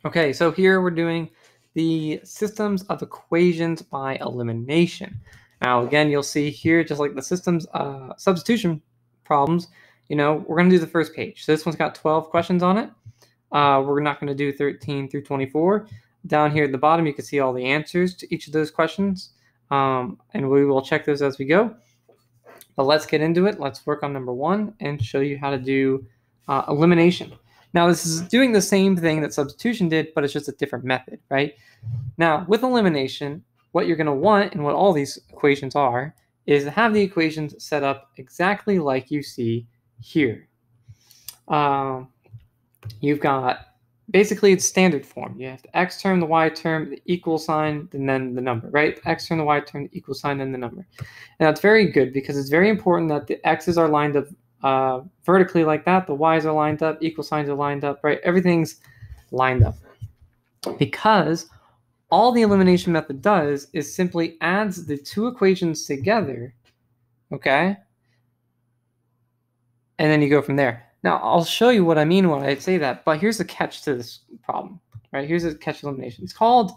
Okay, so here we're doing the systems of equations by elimination. Now, again, you'll see here, just like the systems substitution problems, we're going to do the first page. So this one's got 12 questions on it. We're not going to do 13 through 24. Down here at the bottom, you can see all the answers to each of those questions, and we will check those as we go. But let's get into it. Let's work on number 1 and show you how to do elimination. Now, this is doing the same thing that substitution did, but it's just a different method, right? Now, with elimination, what you're going to want, and what all these equations are, is to have the equations set up exactly like you see here. You've got, basically, it's standard form. You have the x term, the y term, the equal sign, and then the number, right? The x term, the y term, the equal sign, then the number. And that's very good because it's very important that the x's are lined up vertically like that. The y's are lined up, equal signs are lined up, right? Everything's lined up. Because all the elimination method does is simply adds the two equations together, okay? And then you go from there. Now, I'll show you what I mean when I say that, but here's the catch to this problem, right? Here's the catch to elimination. It's called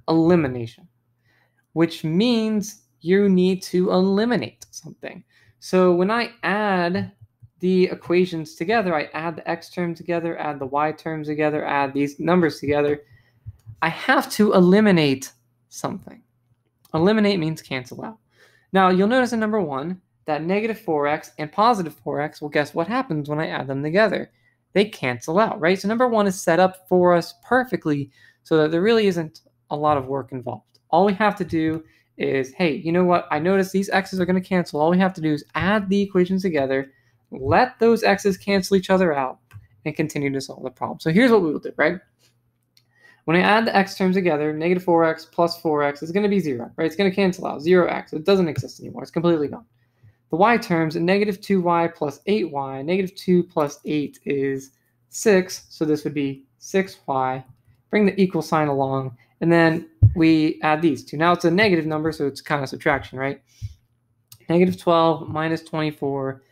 elimination, which means you need to eliminate something. So when I add the equations together, I add the x term together, add the y terms together, add these numbers together, I have to eliminate something. Eliminate means cancel out. Now, you'll notice in number 1 that negative 4x and positive 4x, well, guess what happens when I add them together? They cancel out, right? So number 1 is set up for us perfectly so that there really isn't a lot of work involved. All we have to do is, hey, you know what? I notice these x's are going to cancel. All we have to do is add the equations together, let those x's cancel each other out, and continue to solve the problem. So here's what we will do, right? When I add the x terms together, negative 4x plus 4x is going to be 0, right? It's going to cancel out, 0x. It doesn't exist anymore. It's completely gone. The y terms, negative 2y plus 8y. Negative 2 plus 8 is 6, so this would be 6y. Bring the equal sign along, and then we add these two. Now it's a negative number, so it's kind of subtraction, right? Negative 12 minus 24.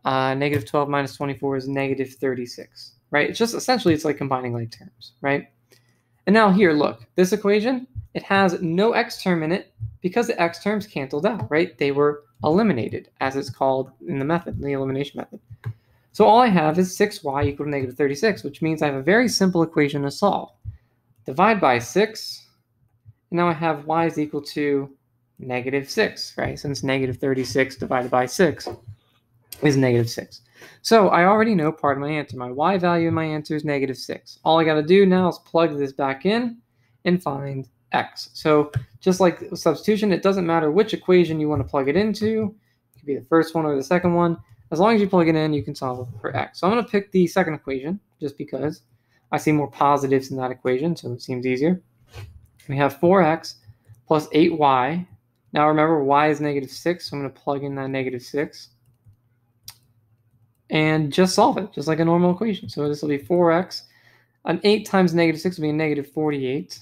Negative 12 minus 24 is negative 36, right? It's just essentially, it's like combining like terms, right? And now here, look, this equation, it has no x term in it because the x terms canceled out, right? They were eliminated, as it's called in the method, in the elimination method. So all I have is 6y equal to negative 36, which means I have a very simple equation to solve. Divide by 6, and now I have y is equal to negative 6, right? Since negative 36 divided by 6 is negative 6. So I already know part of my answer. My y value in my answer is negative 6. All I got to do now is plug this back in and find x. So just like substitution, it doesn't matter which equation you want to plug it into. It could be the first one or the second one. As long as you plug it in, you can solve for x. So I'm going to pick the second equation just because I see more positives in that equation, so it seems easier. We have 4x plus 8y. Now remember, y is negative 6, so I'm going to plug in that negative 6. And just solve it, just like a normal equation. So this will be 4x. An 8 times negative 6 will be a negative 48.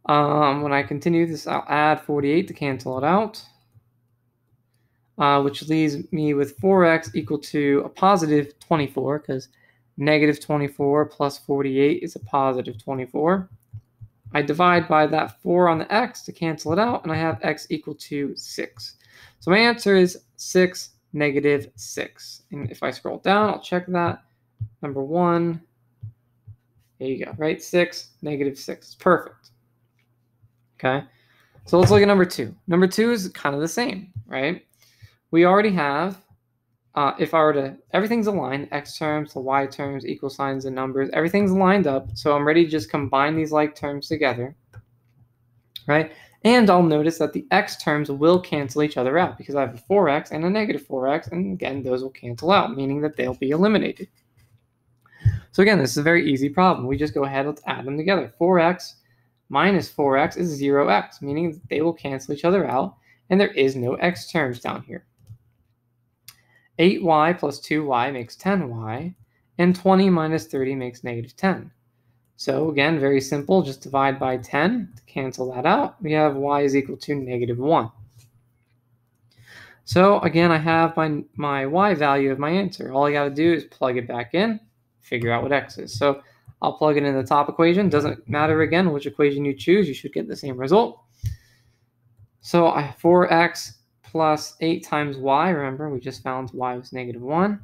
When I continue this, I'll add 48 to cancel it out, which leaves me with 4x equal to a positive 24, because negative 24 plus 48 is a positive 24. I divide by that 4 on the x to cancel it out, and I have x equal to 6. So my answer is 6, negative 6. And if I scroll down, I'll check that. Number 1, there you go, right? 6, negative 6. Perfect. Okay, so let's look at number 2. Number 2 is kind of the same, right? We already have, if I were to, everything's aligned, x terms, the y terms, equal signs, and numbers, everything's lined up. So I'm ready to just combine these like terms together, right? And I'll notice that the x terms will cancel each other out because I have a 4x and a negative 4x, and again, those will cancel out, meaning that they'll be eliminated. So again, this is a very easy problem. We just go ahead, let's add them together. 4x minus 4x is 0x, meaning that they will cancel each other out, and there is no x terms down here. 8y plus 2y makes 10y, and 20 minus 30 makes negative 10. So again, very simple, just divide by 10 to cancel that out. We have y is equal to negative 1. So again, I have my y value of my answer. All I got to do is plug it back in, figure out what x is. So I'll plug it in the top equation. Doesn't matter again which equation you choose, you should get the same result. So 4x plus 8 times y, remember we just found y was -1.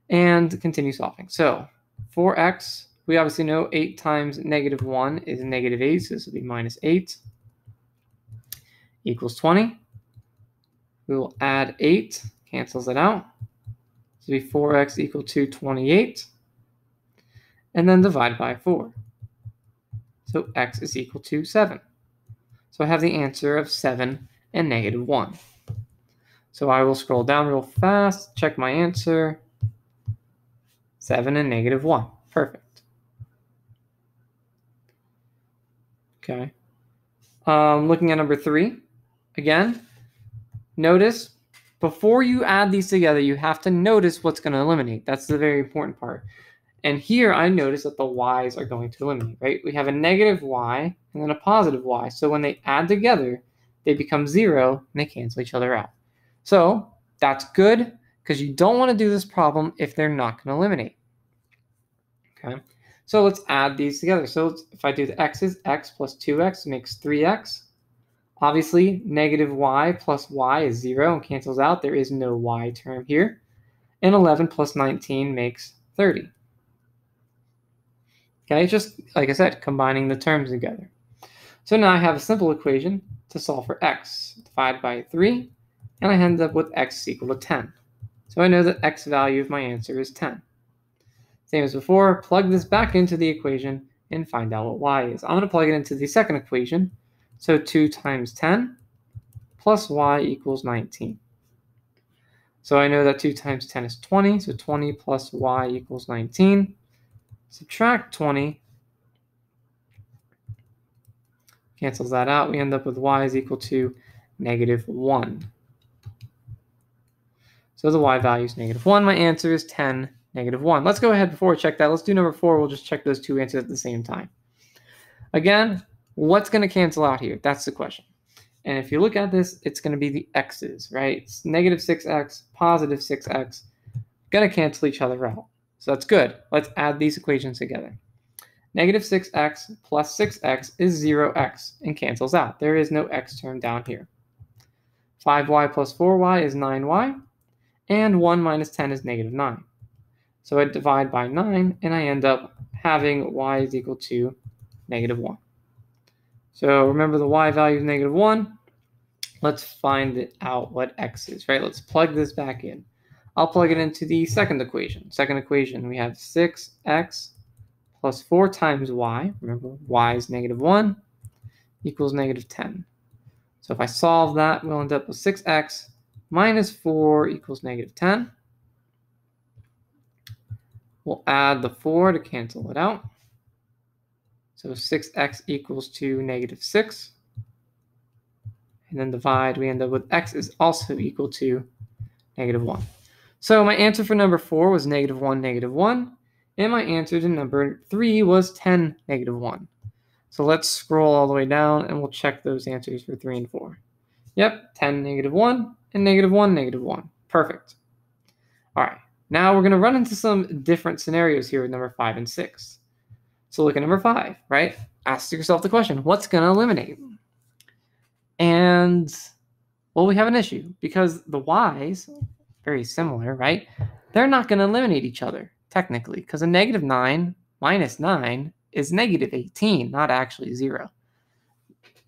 And continue solving. So 4x, we obviously know 8 times -1 is -8, so this will be -8 equals 20. We will add 8, cancels it out. So it'll be 4x equal to 28. And then divide by 4. So x is equal to 7. So I have the answer of 7 and -1. So I will scroll down real fast, check my answer. 7 and -1. Perfect. Okay. Looking at number 3. Again, notice before you add these together, you have to notice what's going to eliminate. That's the very important part. And here I notice that the y's are going to eliminate, right? We have a -y and then a positive y. So when they add together, they become 0 and they cancel each other out. So that's good because you don't want to do this problem if they're not going to eliminate. Okay, so let's add these together. So if I do the x's, x plus 2x makes 3x. Obviously, -y plus y is 0 and cancels out. There is no y term here. And 11 plus 19 makes 30. Okay, just like I said, combining the terms together. So now I have a simple equation to solve for x. Divide by 3, and I end up with x is equal to 10. So I know that x value of my answer is 10. Same as before, plug this back into the equation and find out what y is. I'm going to plug it into the second equation. So 2 times 10 plus y equals 19. So I know that 2 times 10 is 20, so 20 plus y equals 19. Subtract 20, cancels that out. We end up with y is equal to -1. So the y value is -1. My answer is 10, -1. Let's go ahead before we check that. Let's do number 4. We'll just check those two answers at the same time. Again, what's going to cancel out here? That's the question. And if you look at this, it's going to be the x's, right? It's -6x, +6x. Going to cancel each other out. So that's good. Let's add these equations together. -6x plus 6x is 0x and cancels out. There is no x term down here. 5y plus 4y is 9y. And 1 minus 10 is -9. So I divide by 9, and I end up having y is equal to -1. So remember the y value is -1. Let's find out what x is, right? Let's plug this back in. I'll plug it into the second equation. Second equation, we have 6x plus 4 times y. Remember, y is -1 equals -10. So if I solve that, we'll end up with 6x minus 4 equals -10. We'll add the 4 to cancel it out. So 6x equals to -6. And then divide, we end up with x is also equal to -1. So my answer for number 4 was -1, -1. And my answer to number 3 was 10, -1. So let's scroll all the way down and we'll check those answers for 3 and 4. Yep, 10, -1, and -1, -1. Perfect. All right, now we're going to run into some different scenarios here with number 5 and 6. So look at number 5, right? Ask yourself the question, what's going to eliminate? And, well, we have an issue because the y's, very similar, right? They're not going to eliminate each other, technically, because a -9 minus 9 is -18, not actually 0.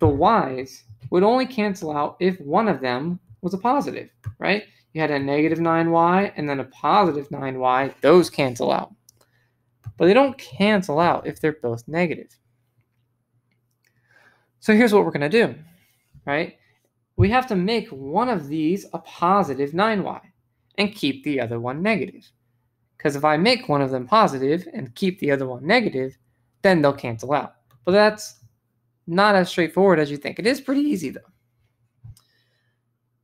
The y's would only cancel out if one of them was a positive, right? You had a -9y and then a positive 9y. Those cancel out. But they don't cancel out if they're both negative. So here's what we're going to do, right? We have to make one of these a positive 9y and keep the other one negative. Because if I make one of them positive and keep the other one negative, then they'll cancel out. But that's not as straightforward as you think. It is pretty easy, though.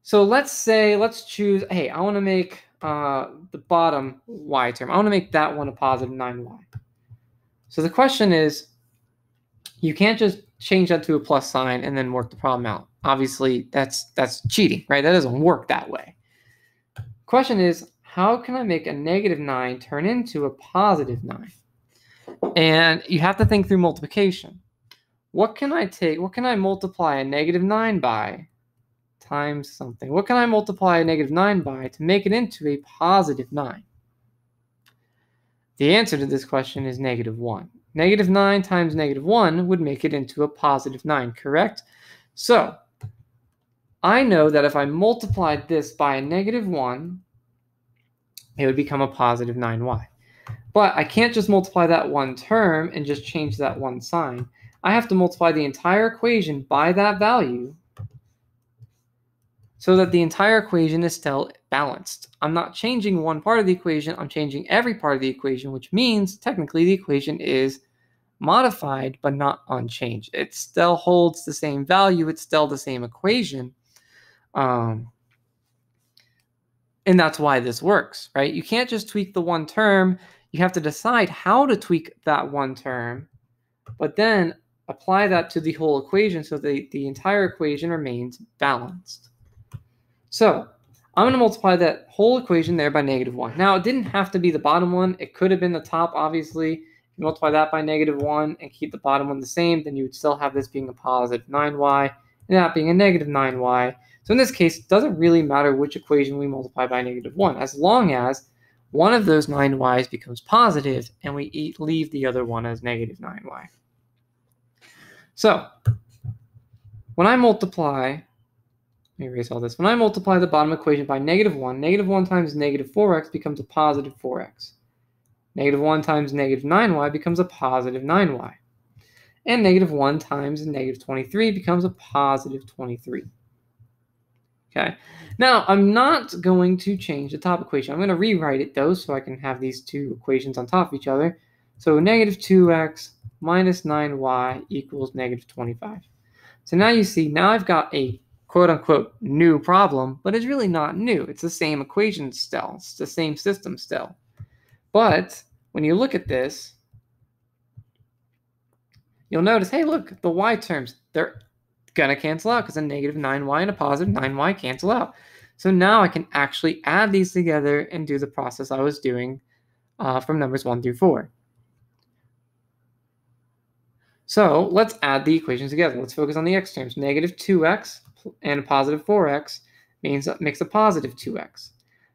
So let's choose, hey, I want to make the bottom y term. I want to make that one a positive 9y. So the question is, you can't just change that to a plus sign and then work the problem out. Obviously, that's cheating, right? That doesn't work that way. Question is, how can I make a negative 9 turn into a positive 9? And you have to think through multiplication. What can I multiply a negative 9 by times something? What can I multiply a negative 9 by to make it into a positive 9? The answer to this question is negative 1. Negative 9 times negative 1 would make it into a positive 9, correct? So I know that if I multiplied this by a negative 1, it would become a positive 9y. But I can't just multiply that one term and just change that one sign. I have to multiply the entire equation by that value so that the entire equation is still balanced. I'm not changing one part of the equation, I'm changing every part of the equation, which means technically the equation is modified but not unchanged. It still holds the same value, it's still the same equation. And that's why this works, right? You can't just tweak the one term. You have to decide how to tweak that one term, but then apply that to the whole equation so the entire equation remains balanced. So I'm going to multiply that whole equation there by negative 1. Now, it didn't have to be the bottom one. It could have been the top, obviously. If you multiply that by negative 1 and keep the bottom one the same, then you would still have this being a positive 9y and that being a negative 9y. So in this case, it doesn't really matter which equation we multiply by negative 1, as long as one of those 9y's becomes positive and we leave the other one as negative 9y. So when I multiply, let me erase all this. When I multiply the bottom equation by negative 1 times negative 4x becomes a positive 4x. Negative 1 times negative 9y becomes a positive 9y. And negative 1 times negative 23 becomes a positive 23. Okay, now I'm not going to change the top equation. I'm going to rewrite it though so I can have these two equations on top of each other. So negative 2x minus 9y equals negative 25. So now you see, now I've got a quote-unquote new problem, but it's really not new. It's the same equation still. It's the same system still. But when you look at this, you'll notice, hey, look, the y terms, they're going to cancel out because a negative 9y and a positive 9y cancel out. So now I can actually add these together and do the process I was doing from numbers 1 through 4. So let's add the equations together. Let's focus on the x terms. Negative 2x and a positive 4x makes a positive 2x.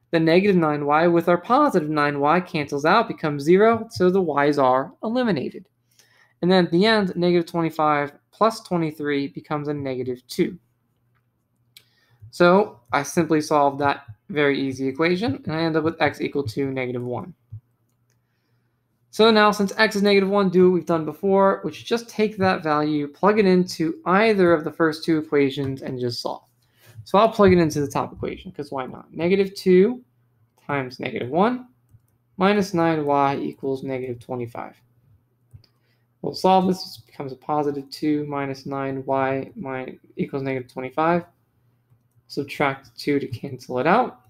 The negative 9y with our positive 9y cancels out, becomes 0, so the y's are eliminated. And then at the end, negative 25 plus 23 becomes a negative 2. So I simply solve that very easy equation, and I end up with x equal to negative 1. So now, since x is negative 1, do what we've done before, which is just take that value, plug it into either of the first two equations, and just solve. So I'll plug it into the top equation, because why not? Negative 2 times negative 1 minus 9y equals negative 25. We'll solve this. This becomes a positive 2 minus 9y equals negative 25. Subtract 2 to cancel it out.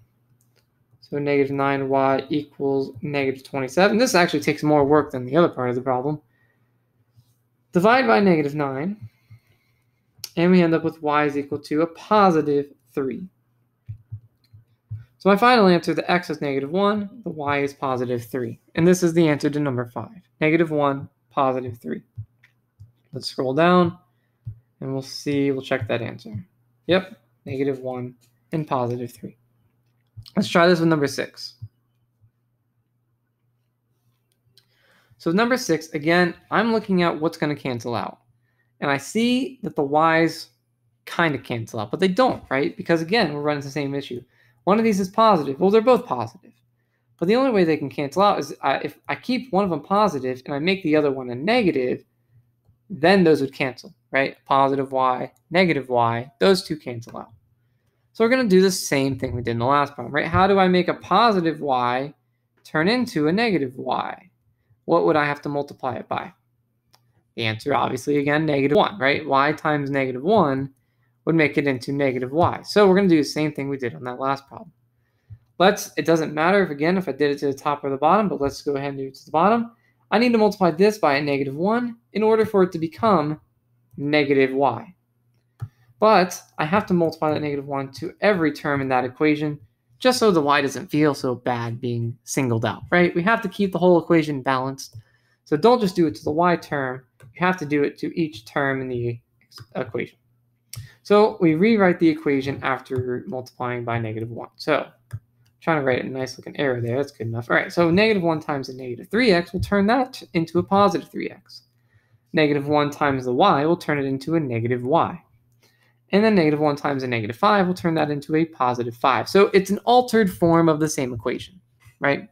So negative 9y equals negative 27. This actually takes more work than the other part of the problem. Divide by negative 9. And we end up with y is equal to a positive 3. So my final answer, the x is negative 1, the y is positive 3. And this is the answer to number 5. Negative 1, positive 3. Let's scroll down and we'll check that answer. Yep, negative 1 and positive 3. Let's try this with number 6. So number 6, again, I'm looking at what's going to cancel out. And I see that the y's kind of cancel out, but they don't, right? Because again, we're running the same issue. One of these is positive. Well, they're both positive. But the only way they can cancel out is if I keep one of them positive and I make the other one a negative, then those would cancel, right? Positive y, negative y, those two cancel out. So we're going to do the same thing we did in the last problem, right? How do I make a positive y turn into a negative y? What would I have to multiply it by? The answer, obviously, again, negative 1, right? Y times negative 1 would make it into negative y. So we're going to do the same thing we did on that last problem. It doesn't matter if I did it to the top or the bottom, but let's go ahead and do it to the bottom. I need to multiply this by a negative 1 in order for it to become negative y. But I have to multiply that negative 1 to every term in that equation. just so the y doesn't feel so bad being singled out, right? We have to keep the whole equation balanced. So don't just do it to the y term. You have to do it to each term in the equation. So we rewrite the equation after multiplying by -1. So I'm trying to write a nice looking arrow there. That's good enough. All right, so -1 times a -3x will turn that into a positive 3x. -1 times the y will turn it into a -y. And then -1 times a -5 will turn that into a positive 5. So it's an altered form of the same equation, right?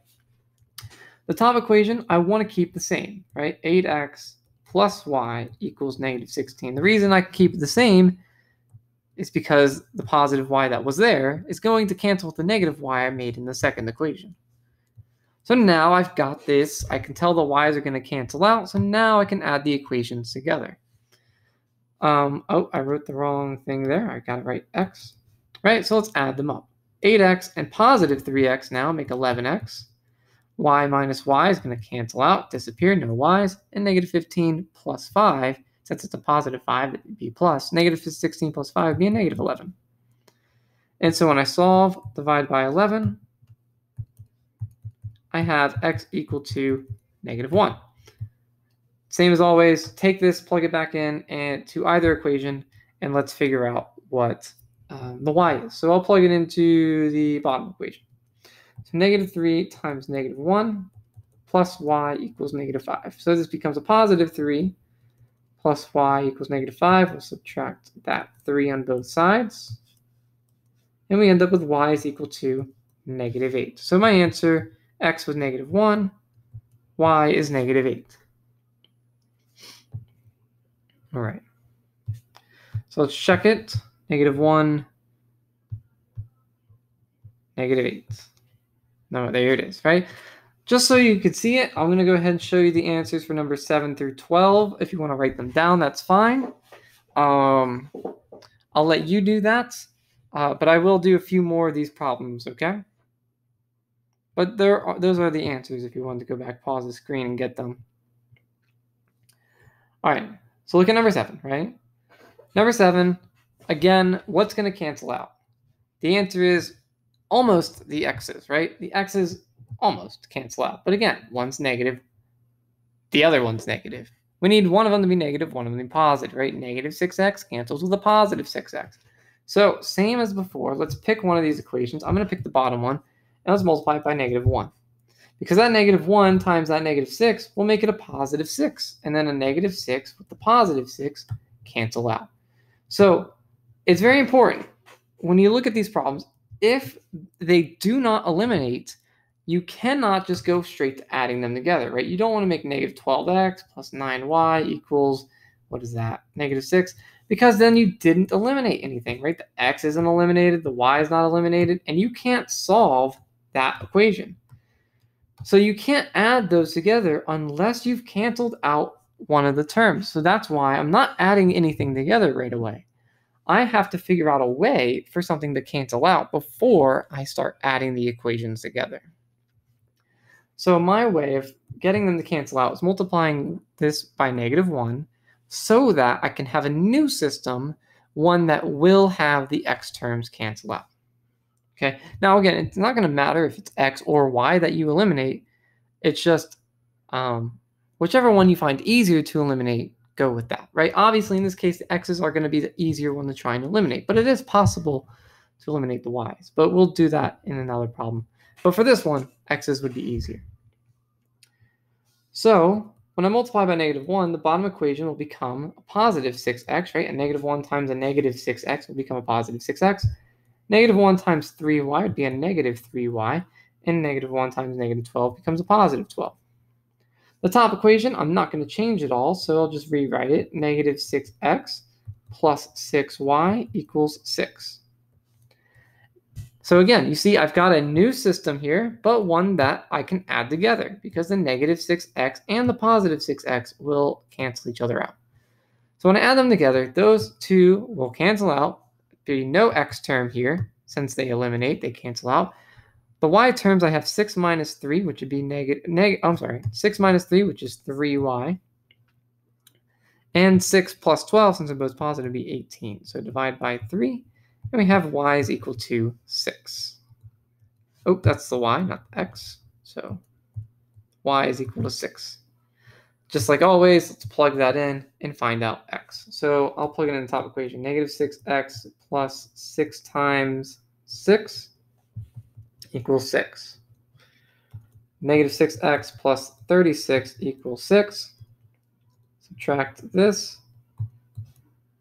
The top equation, I want to keep the same, right? 8x plus y equals -16. The reason I keep it the same is because the positive y that was there is going to cancel with the negative y I made in the second equation. So now I've got this. I can tell the y's are going to cancel out, so now I can add the equations together. Oh, I wrote the wrong thing there. I got it right, x. Right, so let's add them up. 8x and positive 3x now make 11x. Y minus y is going to cancel out, disappear, no y's. And -15 plus 5, since it's a positive 5, it would be plus. -16 plus 5 would be a -11. And so when I solve, divide by 11, I have x equal to -1. Same as always, take this, plug it back in and to either equation, and let's figure out what the y is. So I'll plug it into the bottom equation. So -3 times -1 plus y equals -5. So this becomes a positive 3 plus y equals -5. We'll subtract that 3 on both sides. And we end up with y is equal to -8. So my answer, x was -1, y is -8. All right. So let's check it. -1, -8. No, there it is, right? Just so you could see it, I'm going to go ahead and show you the answers for numbers 7 through 12. If you want to write them down, that's fine. I'll let you do that, but I will do a few more of these problems, okay? But those are the answers if you want to go back, pause the screen, and get them. All right, so look at number 7, right? Number 7, again, what's going to cancel out? The answer is almost the x's, right? The x's almost cancel out. But again, one's negative, the other one's negative. We need one of them to be negative, one of them to be positive, right? -6x cancels with a positive 6x. So same as before, let's pick one of these equations. I'm going to pick the bottom one, and let's multiply it by -1. Because that -1 times that -6 will make it a positive 6. And then a -6 with the positive 6 cancel out. So it's very important when you look at these problems, if they do not eliminate, you cannot just go straight to adding them together, right? You don't want to make -12x plus 9y equals, what is that, -6, because then you didn't eliminate anything, right? The x isn't eliminated, the y is not eliminated, and you can't solve that equation. So you can't add those together unless you've canceled out one of the terms. So that's why I'm not adding anything together right away. I have to figure out a way for something to cancel out before I start adding the equations together. So my way of getting them to cancel out is multiplying this by -1 so that I can have a new system, one that will have the x terms cancel out. Okay. Now, again, it's not going to matter if it's x or y that you eliminate. It's just whichever one you find easier to eliminate, go with that, right? Obviously, in this case, the x's are going to be the easier one to try and eliminate, but it is possible to eliminate the y's. But we'll do that in another problem. But for this one, x's would be easier. So when I multiply by -1, the bottom equation will become a positive 6x, right? And -1 times a -6x will become a positive 6x. -1 times 3y would be a -3y, and -1 times -12 becomes a positive 12. The top equation, I'm not going to change it all, so I'll just rewrite it. -6x plus 6y equals 6. So again, you see I've got a new system here, but one that I can add together because the -6x and the positive 6x will cancel each other out. So when I add them together, those two will cancel out. There'll be no x term here since they eliminate, they cancel out. The y terms, I have 6 minus 3, which would be 6 minus 3, which is 3y. And 6 plus 12, since they're both positive, would be 18. So divide by 3, and we have y is equal to 6. Oh, that's the y, not the x. So y is equal to 6. Just like always, let's plug that in and find out x. So I'll plug it in the top equation. Negative 6x plus 6 times 6 equals 6. Negative 6x plus 36 equals 6. Subtract this.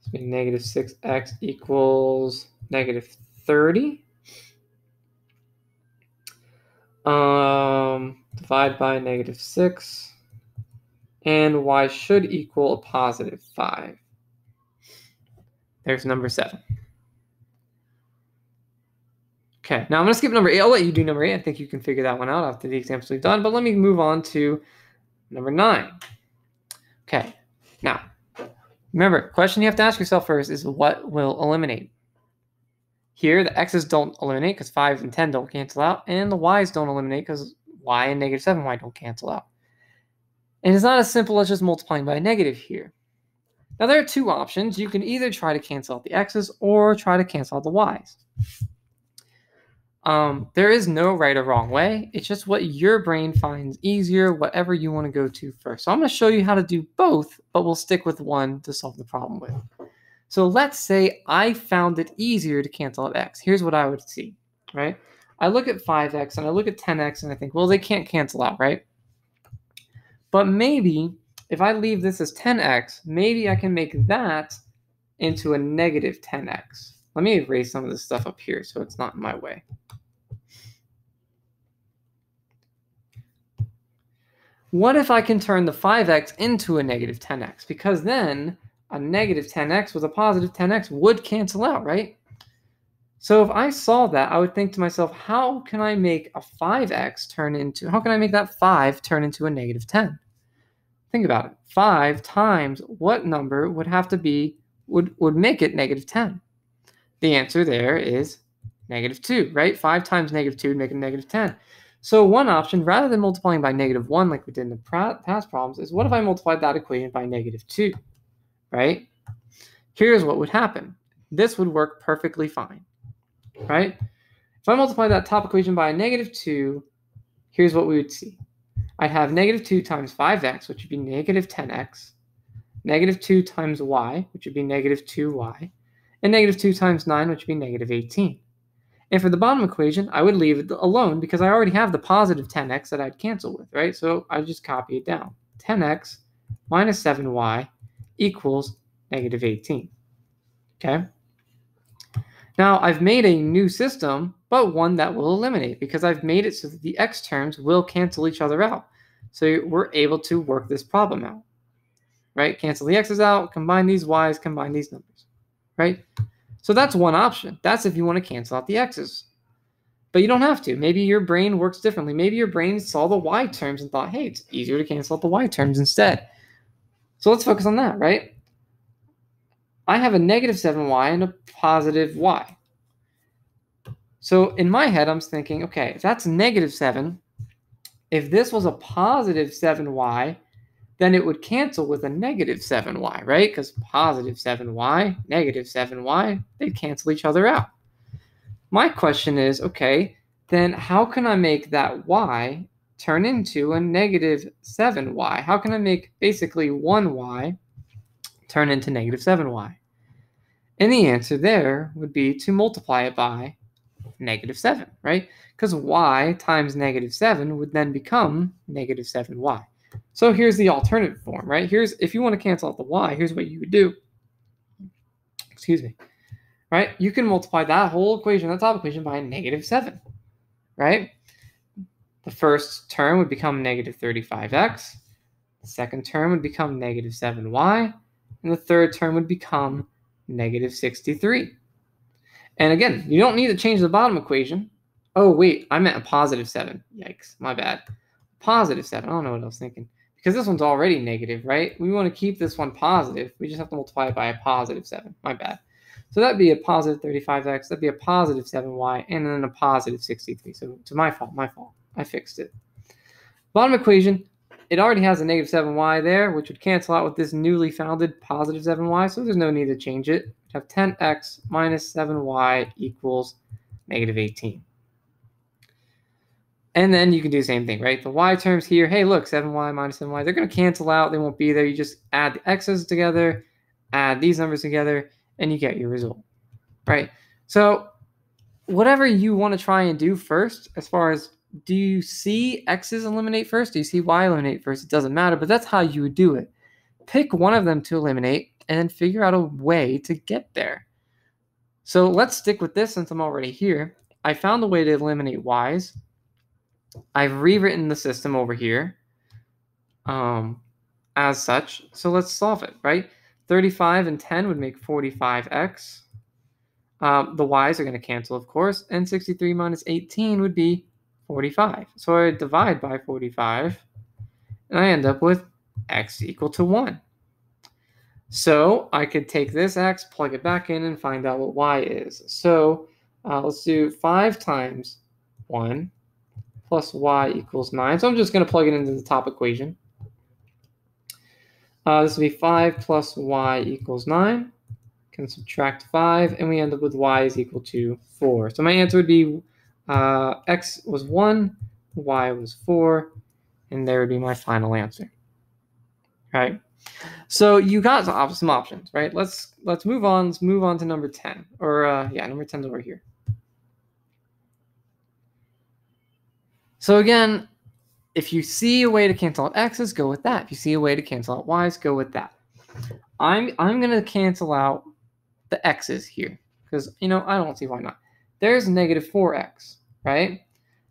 So negative 6x equals negative 30. Divide by negative 6. And y should equal a positive 5. There's number 7. Okay, now I'm going to skip number 8. I'll let you do number 8. I think you can figure that one out after the examples we've done. But let me move on to number 9. Okay, now, remember, the question you have to ask yourself first is what will eliminate? Here, the x's don't eliminate because 5 and 10 don't cancel out. And the y's don't eliminate because y and negative 7y don't cancel out. And it's not as simple as just multiplying by a negative here. Now, there are two options. You can either try to cancel out the x's or try to cancel out the y's. There is no right or wrong way. It's just what your brain finds easier, whatever you want to go to first. So I'm going to show you how to do both, but we'll stick with one to solve the problem with. So let's say I found it easier to cancel out x. Here's what I would see, right? I look at 5x and I look at 10x and I think, well, they can't cancel out, right? But maybe if I leave this as 10x, maybe I can make that into a negative 10x. Let me erase some of this stuff up here so it's not in my way. What if I can turn the 5x into a negative 10x? Because then a negative 10x with a positive 10x would cancel out, right? So if I saw that, I would think to myself, how can I make a 5x turn into, how can I make that 5 turn into a negative 10? Think about it. 5 times what number would have to be, would make it negative 10? The answer there is negative 2, right? 5 times negative 2 would make it negative 10. So one option, rather than multiplying by negative 1 like we did in the past problems, is what if I multiplied that equation by negative 2, right? Here's what would happen. This would work perfectly fine, right? If I multiply that top equation by a negative 2, here's what we would see. I'd have negative 2 times 5x, which would be negative 10x, negative 2 times y, which would be negative 2y, and negative 2 times 9, which would be negative 18. And for the bottom equation, I would leave it alone because I already have the positive 10x that I'd cancel with, right? So I just copy it down. 10x minus 7y equals negative 18. Okay? Now, I've made a new system, but one that will eliminate because I've made it so that the x terms will cancel each other out. So we're able to work this problem out, right? Cancel the x's out, combine these y's, combine these numbers, right? So that's one option. That's if you want to cancel out the x's. But you don't have to. Maybe your brain works differently. Maybe your brain saw the y terms and thought, hey, it's easier to cancel out the y terms instead. So let's focus on that, right? I have a negative 7y and a positive y. So in my head, I'm thinking, okay, if that's negative 7, if this was a positive 7y, then it would cancel with a negative 7y, right? Because positive 7y, negative 7y, they cancel each other out. My question is, okay, then how can I make that y turn into a negative 7y? How can I make basically 1y turn into negative 7y? And the answer there would be to multiply it by negative 7, right? Because y times negative 7 would then become negative 7y. So here's the alternative form, right? Here's, if you want to cancel out the y, here's what you would do. Excuse me. Right? You can multiply that whole equation, that top equation, by a negative 7, right? The first term would become negative 35x. The second term would become negative 7y. And the third term would become negative 63. And again, you don't need to change the bottom equation. Oh, wait, I meant a positive 7. Yikes, my bad. Positive 7. I don't know what I was thinking. Because this one's already negative, right? We want to keep this one positive. We just have to multiply it by a positive 7. My bad. So that'd be a positive 35x. That'd be a positive 7y. And then a positive 63. So it's my fault. I fixed it. Bottom equation, it already has a negative 7y there, which would cancel out with this newly founded positive 7y. So there's no need to change it. We have 10x minus 7y equals negative 18. And then you can do the same thing, right? The y terms here, hey, look, 7y minus 7y, they're going to cancel out. They won't be there. You just add the x's together, add these numbers together, and you get your result, right? So whatever you want to try and do first, as far as do you see x's eliminate first? Do you see y eliminate first? It doesn't matter, but that's how you would do it. Pick one of them to eliminate and then figure out a way to get there. So let's stick with this since I'm already here. I found a way to eliminate y's. I've rewritten the system over here as such. So let's solve it, right? 35 and 10 would make 45x. The y's are going to cancel, of course, and 63 minus 18 would be 45. So I divide by 45, and I end up with x equal to 1. So I could take this x, plug it back in, and find out what y is. So let's do 5 times 1 plus y equals 9. So I'm just going to plug it into the top equation. This will be 5 plus y equals 9. Can subtract 5, and we end up with y is equal to 4. So my answer would be x was 1, y was 4, and there would be my final answer. Right? So you got some options, right? Let's move on. Let's move on to number 10. Or number 10 is over here. So again, if you see a way to cancel out x's, go with that. If you see a way to cancel out y's, go with that. I'm going to cancel out the x's here because, I don't see why not. There's negative 4x, right?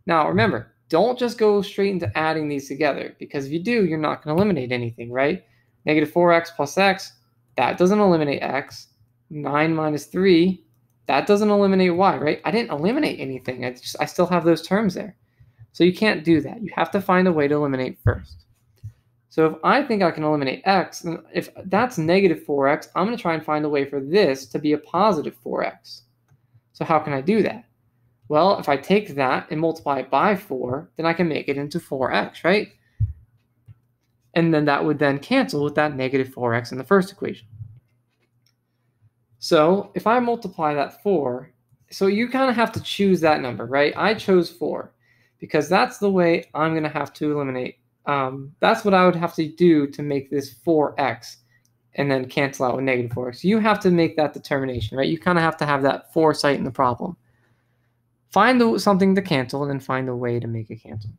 Now, remember, don't just go straight into adding these together because if you do, you're not going to eliminate anything, right? Negative 4x plus x, that doesn't eliminate x. 9 minus 3, that doesn't eliminate y, right? I didn't eliminate anything. I still have those terms there. So you can't do that. You have to find a way to eliminate first. So if I think I can eliminate x, then if that's negative 4x, I'm going to try and find a way for this to be a positive 4x. So how can I do that? Well, if I take that and multiply it by 4, then I can make it into 4x, right? And then that would then cancel with that negative 4x in the first equation. So if I multiply that 4, so you kind of have to choose that number, right? I chose 4 because that's the way I'm going to have to eliminate. That's what I would have to do to make this 4x and then cancel out with negative 4x. You have to make that determination, right? You kind of have to have that foresight in the problem. Find something to cancel and then find a way to make it cancel.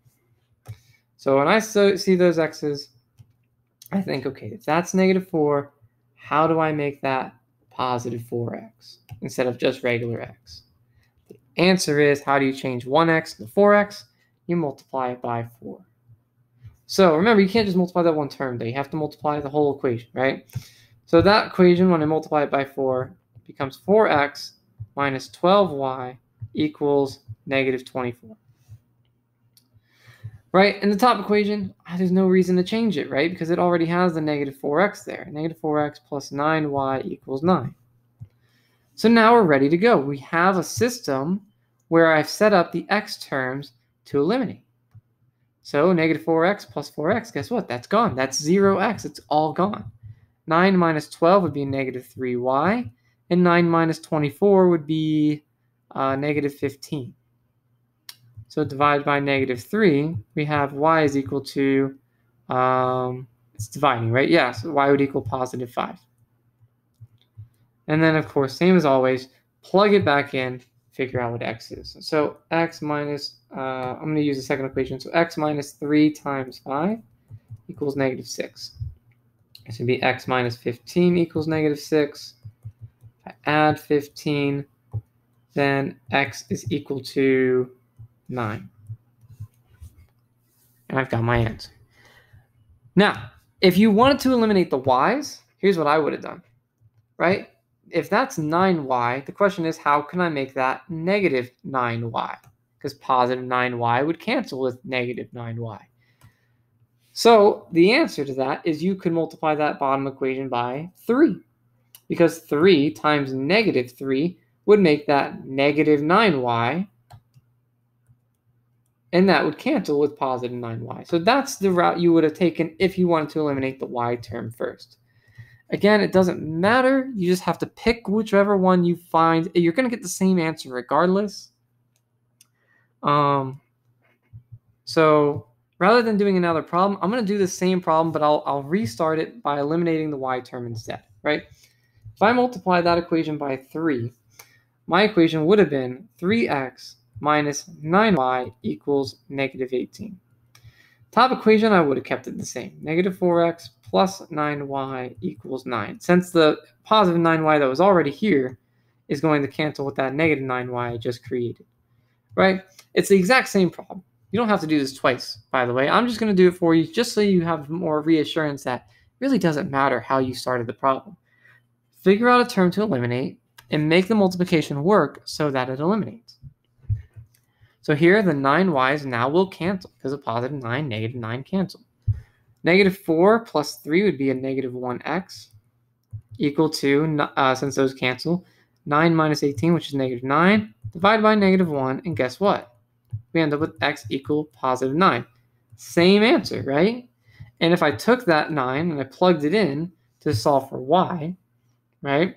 So when I see those x's, I think, okay, if that's negative 4, how do I make that positive 4x instead of just regular x? The answer is, how do you change 1x to 4x? You multiply it by 4. So remember, you can't just multiply that one term there. You have to multiply the whole equation, right? So that equation, when I multiply it by 4, becomes 4x minus 12y equals negative 24. Right? In the top equation, there's no reason to change it, right? Because it already has the negative 4x there. Negative 4x plus 9y equals 9. So now we're ready to go. We have a system where I've set up the x terms to eliminate. So negative 4x plus 4x, guess what? That's gone. That's 0x. It's all gone. 9 minus 12 would be negative 3y, and 9 minus 24 would be negative 15. So divided by negative 3, we have y is equal to, it's dividing, right? Yeah, so y would equal positive 5. And then, of course, same as always, plug it back in, figure out what x is. So x minus, I'm going to use the second equation. So x minus 3 times 5 equals negative 6. This would be x minus 15 equals negative 6. If I add 15, then x is equal to 9. And I've got my answer. Now, if you wanted to eliminate the y's, here's what I would have done, right? If that's 9y, the question is, how can I make that negative 9y? Because positive 9y would cancel with negative 9y. So the answer to that is you could multiply that bottom equation by 3. Because 3 times negative 3 would make that negative 9y. And that would cancel with positive 9y. So that's the route you would have taken if you wanted to eliminate the y term first. Again, it doesn't matter. You just have to pick whichever one you find. You're going to get the same answer regardless. So rather than doing another problem, I'm going to do the same problem, but I'll restart it by eliminating the y term instead, right? If I multiply that equation by 3, my equation would have been 3x minus 9y equals negative 18. Top equation, I would have kept it the same. Negative 4x plus 9y equals 9. Since the positive 9y that was already here is going to cancel with that negative 9y I just created, right? It's the exact same problem. You don't have to do this twice, by the way. I'm just going to do it for you just so you have more reassurance that it really doesn't matter how you started the problem. Figure out a term to eliminate and make the multiplication work so that it eliminates. So here the 9y's now will cancel because a positive 9, negative 9 cancel. Negative 4 plus 3 would be a negative 1x equal to, since those cancel, 9 minus 18, which is negative 9, divided by negative 1, and guess what? We end up with x equal positive 9. Same answer, right? And if I took that 9 and I plugged it in to solve for y, right?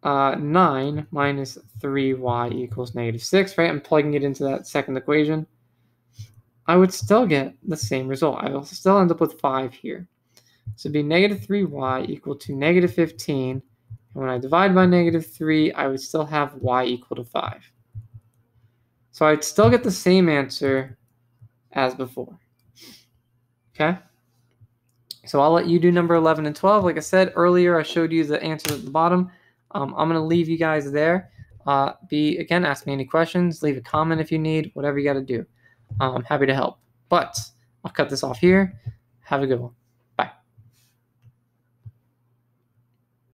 9 minus 3y equals negative 6, right? I'm plugging it into that second equation. I would still get the same result. I will still end up with 5 here. So it'd be negative 3y equal to negative 15. And when I divide by negative 3, I would still have y equal to 5. So I'd still get the same answer as before. Okay? So I'll let you do number 11 and 12. Like I said earlier, I showed you the answers at the bottom. I'm going to leave you guys there. Again, ask me any questions. Leave a comment if you need. Whatever you got to do. I'm happy to help. But I'll cut this off here. Have a good one.